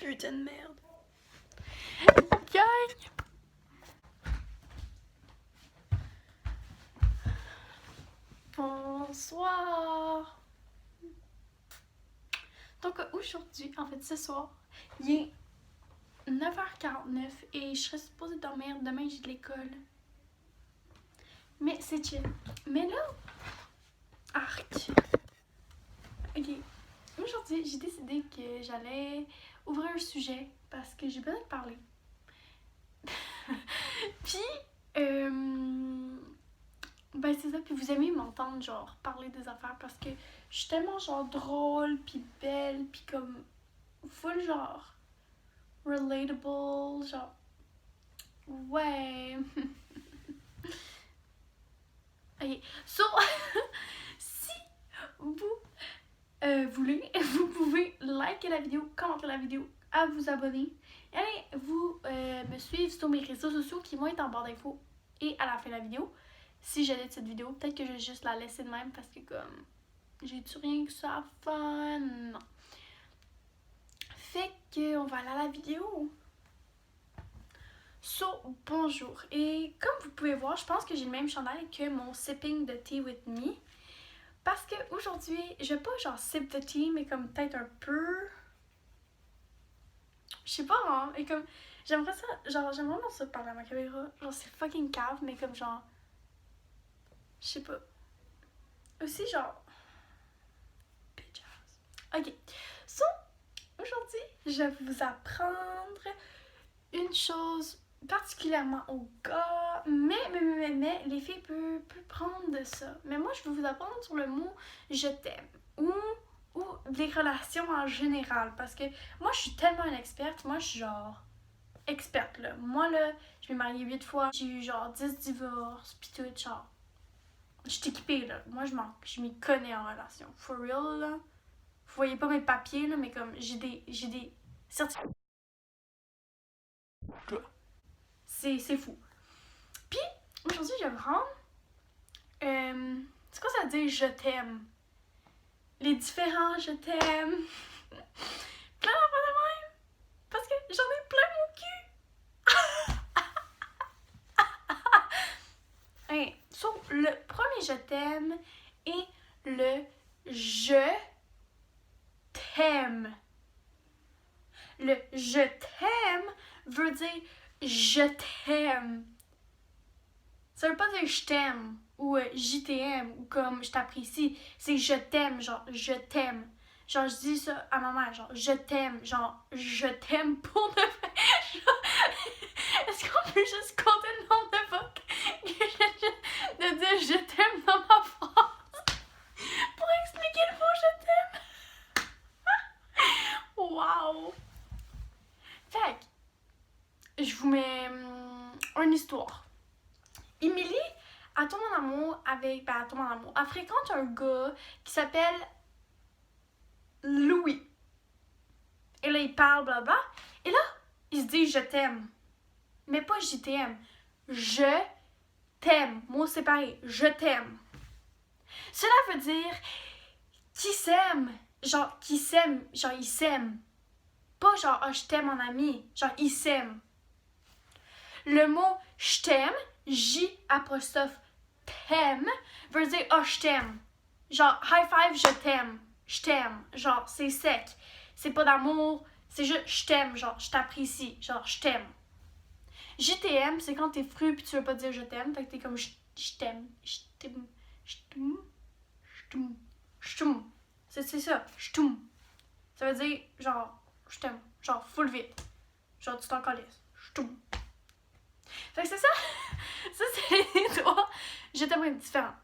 Putain de merde. Gang! Bonsoir! Donc aujourd'hui, en fait ce soir, il est 9h49 et je serais supposée dormir. Demain j'ai de l'école. Mais c'est chill. Mais là, arc! Ok. Aujourd'hui, j'ai décidé que j'allais ouvrir un sujet parce que j'ai besoin de parler. Puis, ben c'est ça, puis vous aimez m'entendre genre parler des affaires parce que je suis tellement genre drôle, puis belle, puis comme full genre relatable, genre ouais. Ok, so, si vous voulez, vous pouvez liker la vidéo, commenter la vidéo, à vous abonner. Et allez vous me suivre sur mes réseaux sociaux qui vont être en barre d'infos et à la fin de la vidéo. Si j'allais de cette vidéo, peut-être que je vais juste la laisser de même parce que comme j'ai-tu rien que ça à fun? Non. Fait que on va aller à la vidéo. So, bonjour. Et comme vous pouvez voir, je pense que j'ai le même chandail que mon sipping de tea with me. Parce que aujourd'hui, je vais pas genre sip de tea, mais comme peut-être un peu. Je sais pas, hein. Et comme j'aimerais ça, genre j'aimerais vraiment ça parler à ma caméra. Genre c'est fucking cave, mais comme genre. Je sais pas. Aussi genre. Ok. So, aujourd'hui, je vais vous apprendre une chose particulièrement aux gars, mais les filles peuvent prendre de ça. Mais moi, je vais vous apprendre sur le mot je t'aime ou des relations en général parce que moi, je suis tellement une experte. Moi, je suis genre experte là. Moi, là, je m'ai mariée 8 fois, j'ai eu genre 10 divorces, pis tout, genre. Je suis équipée là. Moi, je m'y connais en relation. For real là. Vous voyez pas mes papiers là, mais comme j'ai des certificats. C'est fou. Puis, aujourd'hui, je vais vous rendre. C'est quoi ça veut dire je t'aime? Les différents je t'aime. Plein d'affaires de même. Parce que j'en ai plein mon cul. Hey, so, le premier je t'aime et le je t'aime. Le je t'aime veut dire je t'aime. Ça veut pas dire je t'aime ou JTM ou comme je t'apprécie. C'est je t'aime, genre je t'aime. Genre je dis ça à ma mère, genre je t'aime, genre je t'aime pour de vrai. Est-ce qu'on peut juste compter le nombre de fois que de dire je t'aime dans ma phrase pour expliquer le mot je t'aime? Wow! Fait que je vous mets une histoire. Emily, elle tombe en amour avec. Ben, elle tombe en amour. Elle fréquente un gars qui s'appelle Louis. Et là, ils parlent, blabla. Et là, ils se disent je t'aime. Mais pas je t'aime. Je t'aime. Mot séparé. Je t'aime. Cela veut dire qui s'aime. Genre, qui s'aime. Genre, ils s'aiment. Pas genre, oh, je t'aime, mon ami. Genre, ils s'aiment. Le mot je t'aime, J apostrophe t'aime, veut dire oh je t'aime. Genre high five, je t'aime. Je t'aime. Genre c'est sec. C'est pas d'amour, c'est juste je t'aime. Genre je t'apprécie. Genre je t'aime. JTM, c'est quand t'es fru pis tu veux pas dire je t'aime. Fait que t'es comme je t'aime. Je t'aime. Je t'aime. Je t'aime. Je t'aime. C'est ça. Je t'aime. Ça veut dire genre je t'aime. Genre full vite. Genre tu t'en calisses. Je t'aime. Fait que c'est ça. Ça, c'est les trois je t'aime différents.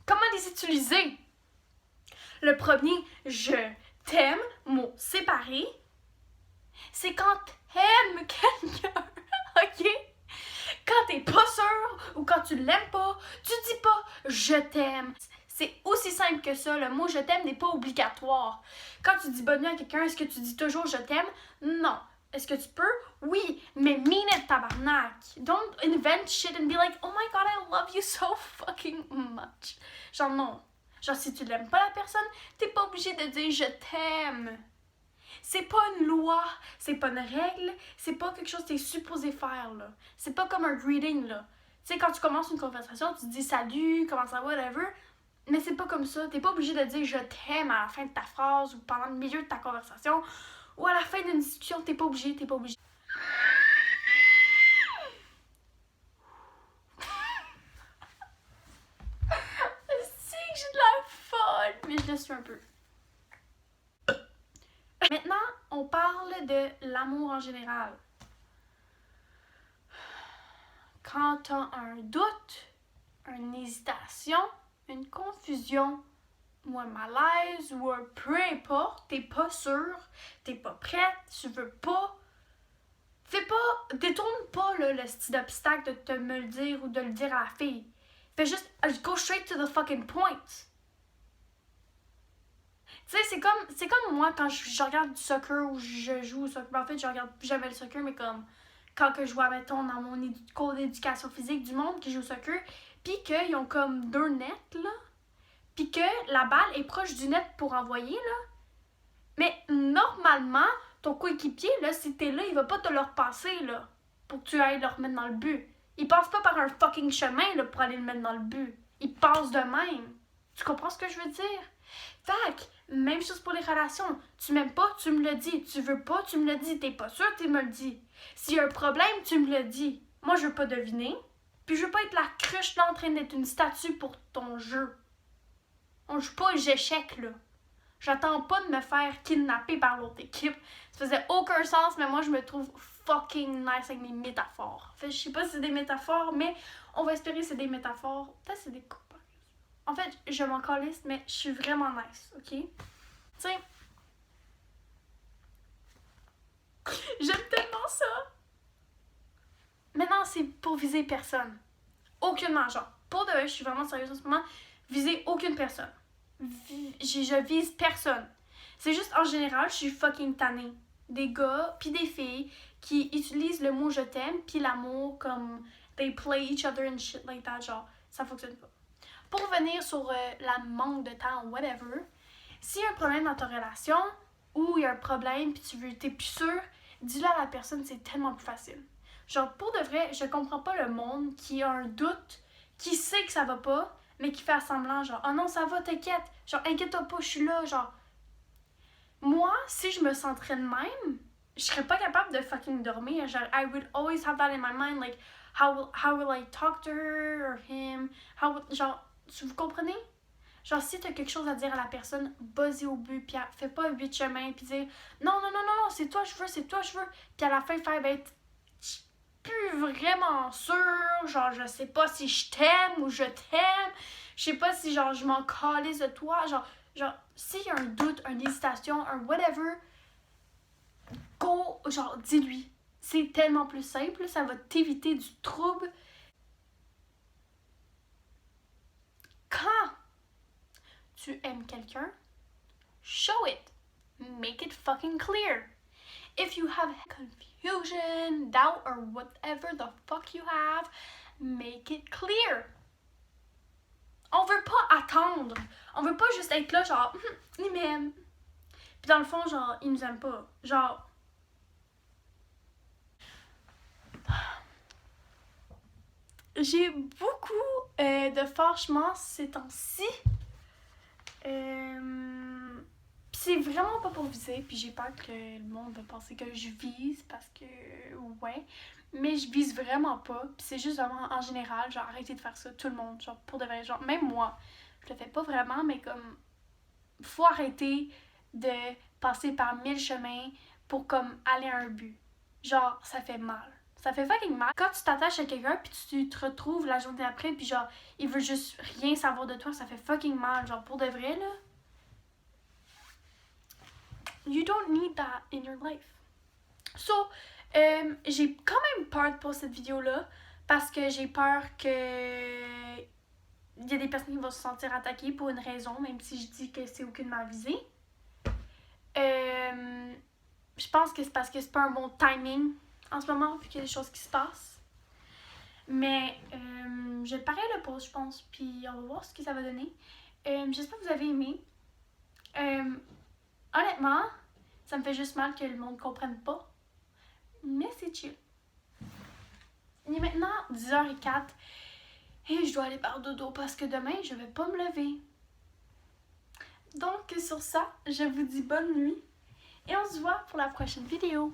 Comment les utiliser? Le premier, je t'aime, mot séparé, c'est quand t'aimes quelqu'un, ok? Quand t'es pas sûr ou quand tu l'aimes pas, tu dis pas je t'aime. C'est aussi simple que ça. Le mot je t'aime n'est pas obligatoire. Quand tu dis bonne nuit à quelqu'un, est-ce que tu dis toujours je t'aime? Non. Est-ce que tu peux? Oui, mais mean it, tabarnak. Don't invent shit and be like, oh my god, I love you so fucking much. Genre non. Genre si tu l'aimes pas la personne, t'es pas obligé de dire je t'aime. C'est pas une loi, c'est pas une règle, c'est pas quelque chose que t'es supposé faire, là. C'est pas comme un greeting, là. Tu sais, quand tu commences une conversation, tu te dis salut, comment ça va, whatever. Mais c'est pas comme ça. T'es pas obligé de dire je t'aime à la fin de ta phrase ou pendant le milieu de ta conversation ou à la fin d'une discussion. T'es pas obligé, t'es pas obligé. Si que j'ai de la fun, mais je le suis un peu. Maintenant, on parle de l'amour en général. Quand t'as un doute, une hésitation, une confusion, ou un malaise, ou un peu importe, t'es pas sûr, t'es pas prête, tu veux pas, détourne pas là, le style d'obstacle de te me le dire ou de le dire à la fille. Fais juste, go straight to the fucking point. Tu sais, c'est comme moi quand je regarde du soccer ou je joue au soccer. En fait, je regarde plus jamais le soccer, mais comme quand que je vois, mettons, dans mon cours d'éducation physique du monde qui joue au soccer, pis qu'ils ont comme 2 nets, là, pis que la balle est proche du net pour envoyer, là. Mais normalement, ton coéquipier, là, si t'es là, il va pas te le repasser, là, pour que tu ailles le remettre dans le but. Il passe pas par un fucking chemin, là, pour aller le mettre dans le but. Il passe de même. Tu comprends ce que je veux dire? Fait même chose pour les relations. Tu m'aimes pas, tu me le dis. Tu veux pas, tu me le dis. T'es pas sûr, tu me le dis. S'il y a un problème, tu me le dis. Moi, je veux pas deviner. Puis je veux pas être la cruche là en train d'être une statue pour ton jeu. On joue pas aux échecs, là. J'attends pas de me faire kidnapper par l'autre équipe. Ça faisait aucun sens, mais moi, je me trouve fucking nice avec mes métaphores. Fait, je sais pas si c'est des métaphores, mais on va espérer que c'est des métaphores. Peut-être que c'est des comparaisons. En fait, je m'en calisse, mais je suis vraiment nice, ok? Tu sais, j'aime tellement ça! Maintenant, c'est pour viser personne. Aucunement, genre. Pour de vrai, je suis vraiment sérieuse en ce moment. Viser aucune personne. Je vise personne. C'est juste en général, je suis fucking tannée. Des gars pis des filles qui utilisent le mot je t'aime pis l'amour comme they play each other and shit like that. Genre, ça fonctionne pas. Pour revenir sur la manque de temps ou whatever, s'il y a un problème dans ta relation ou il y a un problème pis t'es plus sûr, dis-le à la personne, c'est tellement plus facile. Genre, pour de vrai, je comprends pas le monde qui a un doute, qui sait que ça va pas, mais qui fait semblant, genre, oh non, ça va, t'inquiète. Genre, inquiète-toi pas, je suis là, genre. Moi, si je me sentirais de même, je serais pas capable de fucking dormir. Genre, I would always have that in my mind, like, how will I talk to her or him? Genre, vous comprenez? Genre, si t'as quelque chose à dire à la personne, vas-y au but, pis fais pas 8 chemins, pis dire non, non, non, non, non, c'est toi, je veux, c'est toi, je veux. Pis à la fin, faire, ben, plus vraiment sûre, genre je sais pas si je t'aime ou je t'aime, je sais pas si genre je m'en calisse de toi, genre s'il y a un doute, une hésitation, un whatever, go, genre dis-lui. C'est tellement plus simple, ça va t'éviter du trouble. Quand tu aimes quelqu'un, show it. Make it fucking clear. If you have confusion, doubt, or whatever the fuck you have, make it clear. On veut pas attendre. On veut pas juste être là, genre, il m'aime. Puis dans le fond, genre, il nous aime pas. Genre. J'ai beaucoup de fâchements ces temps-ci. C'est vraiment pas pour viser, puis j'ai peur que le monde va penser que je vise parce que, ouais, mais je vise vraiment pas, puis c'est juste vraiment en général, genre arrêtez de faire ça, tout le monde, genre pour de vrai, genre même moi, je le fais pas vraiment, mais comme, faut arrêter de passer par 1000 chemins pour comme aller à un but, genre ça fait mal. Ça fait fucking mal. Quand tu t'attaches à quelqu'un puis tu te retrouves la journée après puis genre il veut juste rien savoir de toi, ça fait fucking mal, genre pour de vrai là. You don't need that in your life. So, j'ai quand même peur pour cette vidéo-là parce que j'ai peur que il y a des personnes qui vont se sentir attaquées pour une raison, même si je dis que c'est aucunement visé. Je pense que c'est parce que c'est pas un bon timing en ce moment, vu qu'il y a des choses qui se passent. Mais je vais parer le post, je pense, puis on va voir ce que ça va donner. J'espère que vous avez aimé. Honnêtement, Ça me fait juste mal que le monde ne comprenne pas. Mais c'est chill. Il est maintenant 10h04 et je dois aller par dodo parce que demain, je vais pas me lever. Donc, sur ça, je vous dis bonne nuit et on se voit pour la prochaine vidéo.